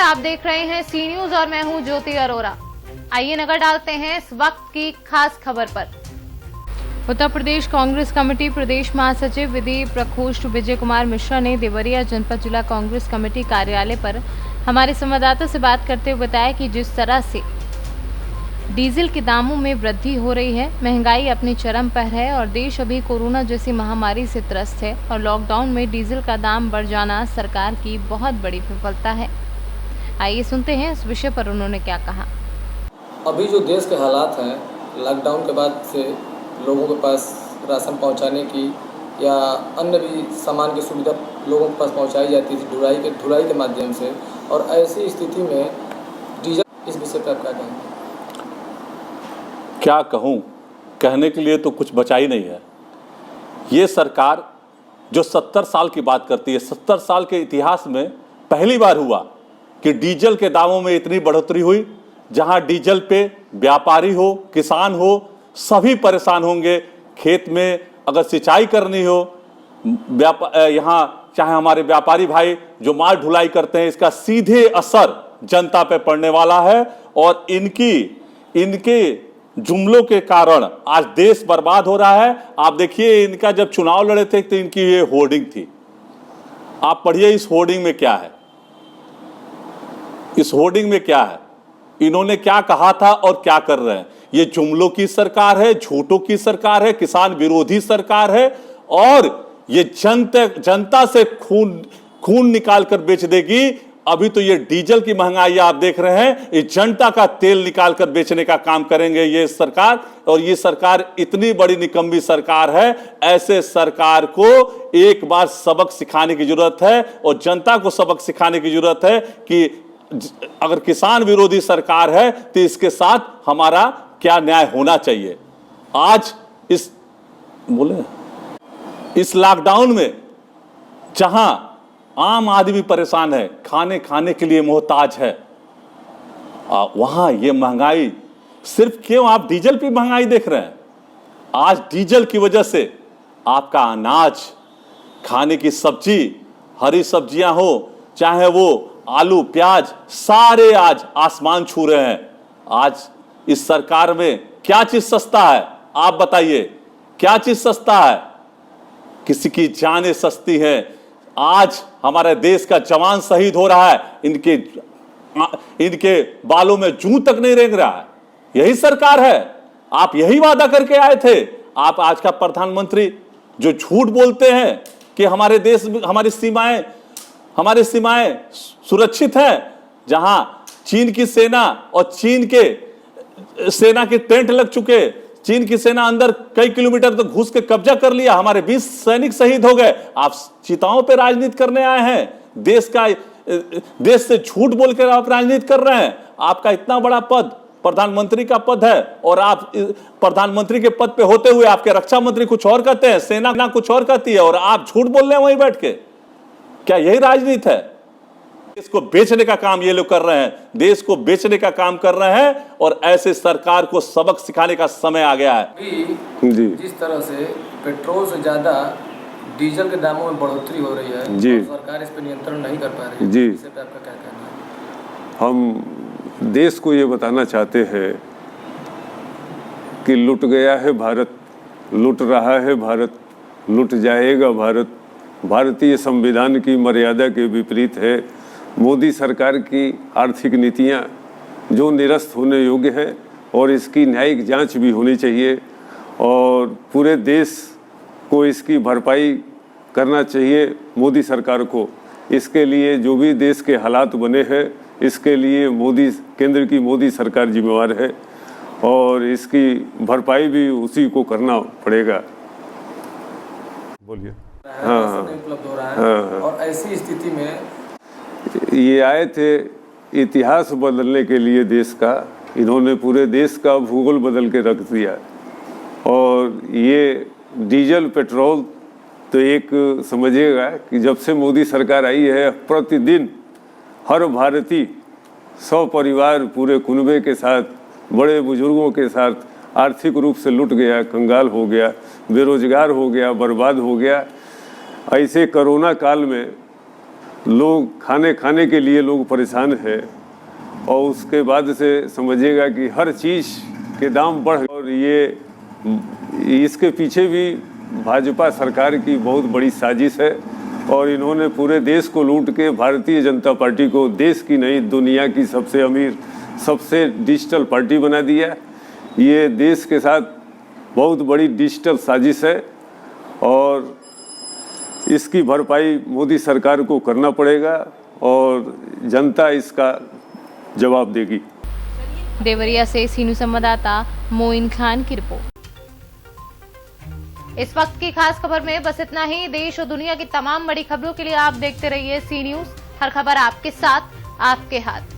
आप देख रहे हैं सी न्यूज और मैं हूं ज्योति अरोरा। आइए नजर डालते हैं इस वक्त की खास खबर पर। उत्तर प्रदेश कांग्रेस कमेटी प्रदेश महासचिव विधि प्रकोष्ठ विजय कुमार मिश्रा ने देवरिया जनपद जिला कांग्रेस कमेटी कार्यालय पर हमारे संवाददाता से बात करते हुए बताया कि जिस तरह से डीजल के दामों में वृद्धि हो रही है, महंगाई अपनी चरम पर है और देश अभी कोरोना जैसी महामारी से त्रस्त है और लॉकडाउन में डीजल का दाम बढ़ जाना सरकार की बहुत बड़ी विफलता है। आइए सुनते हैं इस विषय पर उन्होंने क्या कहा। अभी जो देश के हालात हैं, लॉकडाउन के बाद से लोगों के पास राशन पहुंचाने की या अन्य भी सामान की सुविधा लोगों के पास पहुंचाई जाती थी ढुलाई के माध्यम से, और ऐसी स्थिति में डीजल, इस विषय पर आप क्या कहेंगे? क्या कहूँ, कहने के लिए तो कुछ बचा ही नहीं है। ये सरकार जो 70 साल की बात करती है, 70 साल के इतिहास में पहली बार हुआ कि डीजल के दामों में इतनी बढ़ोतरी हुई। जहां डीजल पे व्यापारी हो, किसान हो, सभी परेशान होंगे। खेत में अगर सिंचाई करनी हो, यहाँ चाहे हमारे व्यापारी भाई जो माल ढुलाई करते हैं, इसका सीधे असर जनता पे पड़ने वाला है। और इनके जुमलों के कारण आज देश बर्बाद हो रहा है। आप देखिए, इनका जब चुनाव लड़े थे तो इनकी ये होर्डिंग थी। आप पढ़िए इस होर्डिंग में क्या है, इस होर्डिंग में क्या है, इन्होंने क्या कहा था और क्या कर रहे हैं। ये जुमलों की सरकार है, झूठों की सरकार है, किसान विरोधी सरकार है और ये जनता से खून निकाल कर बेच देगी। अभी तो ये डीजल की महंगाई आप देख रहे हैं, ये जनता का तेल निकाल कर बेचने का काम करेंगे ये सरकार। और ये सरकार इतनी बड़ी निकम्मी सरकार है, ऐसे सरकार को एक बार सबक सिखाने की जरूरत है और जनता को सबक सिखाने की जरूरत है कि अगर किसान विरोधी सरकार है तो इसके साथ हमारा क्या न्याय होना चाहिए। आज इस लॉकडाउन में जहां आम आदमी परेशान है, खाने के लिए मोहताज है, वहां ये महंगाई सिर्फ क्यों आप डीजल पे महंगाई देख रहे हैं। आज डीजल की वजह से आपका अनाज, खाने की सब्जी, हरी सब्जियां हो, चाहे वो आलू प्याज, सारे आज आसमान छू रहे हैं। आज इस सरकार में क्या चीज सस्ता है, आप बताइए, क्या चीज सस्ता है? किसी की जानें सस्ती हैं। आज हमारे देश का जवान शहीद हो रहा है, इनके बालों में जूं तक नहीं रेंग रहा है। यही सरकार है। आप यही वादा करके आए थे। आप आज का प्रधानमंत्री जो झूठ बोलते हैं कि हमारे देश में हमारी सीमाएं सुरक्षित हैं, जहां चीन की सेना और चीन के सेना के टेंट लग चुके, चीन की सेना अंदर कई किलोमीटर तक घुस के कब्जा कर लिया, हमारे 20 सैनिक शहीद हो गए। आप चिताओं पे राजनीति करने आए हैं। देश से झूठ बोलकर आप राजनीति कर रहे हैं। आपका इतना बड़ा पद प्रधानमंत्री का पद है और आप प्रधानमंत्री के पद पे होते हुए आपके रक्षा मंत्री कुछ और कहते हैं, सेना कुछ और कहती है और आप झूठ बोल रहे हैं वहीं बैठ के। क्या यही राजनीति है? देश को बेचने का काम ये लोग कर रहे हैं, देश को बेचने का काम कर रहे हैं और ऐसे सरकार को सबक सिखाने का समय आ गया है। जी, जिस तरह से पेट्रोल से ज्यादा डीजल के दामों में बढ़ोतरी हो रही है जी, और सरकार इस पर नियंत्रण नहीं कर पा रही है जी, इस पे आपका क्या कहना है? हम देश को ये बताना चाहते हैं कि लुट गया है भारत, लुट रहा है भारत, लुट जाएगा भारत। भारतीय संविधान की मर्यादा के विपरीत है मोदी सरकार की आर्थिक नीतियां, जो निरस्त होने योग्य है और इसकी न्यायिक जांच भी होनी चाहिए और पूरे देश को इसकी भरपाई करना चाहिए मोदी सरकार को। इसके लिए जो भी देश के हालात बने हैं, इसके लिए केंद्र की मोदी सरकार जिम्मेवार है और इसकी भरपाई भी उसी को करना पड़ेगा। बोलिए। हाँ, उपलब्ध हो रहा है और ऐसी स्थिति में ये आए थे इतिहास बदलने के लिए देश का। इन्होंने पूरे देश का भूगोल बदल के रख दिया और ये डीजल पेट्रोल तो एक समझिएगा कि जब से मोदी सरकार आई है, प्रतिदिन हर भारतीय 100 परिवार पूरे कुनबे के साथ, बड़े बुजुर्गों के साथ आर्थिक रूप से लुट गया, कंगाल हो गया, बेरोजगार हो गया, बर्बाद हो गया। ऐसे कोरोना काल में लोग खाने के लिए लोग परेशान है और उसके बाद से समझिएगा कि हर चीज़ के दाम बढ़ गए और ये इसके पीछे भी भाजपा सरकार की बहुत बड़ी साजिश है और इन्होंने पूरे देश को लूट के भारतीय जनता पार्टी को देश की नहीं दुनिया की सबसे अमीर सबसे डिजिटल पार्टी बना दिया। ये देश के साथ बहुत बड़ी डिजिटल साजिश है और इसकी भरपाई मोदी सरकार को करना पड़ेगा और जनता इसका जवाब देगी। देवरिया से सीनू संवाददाता मोइन खान की रिपोर्ट। इस वक्त की खास खबर में बस इतना ही। देश और दुनिया की तमाम बड़ी खबरों के लिए आप देखते रहिए सी न्यूज़। हर खबर आपके साथ, आपके हाथ।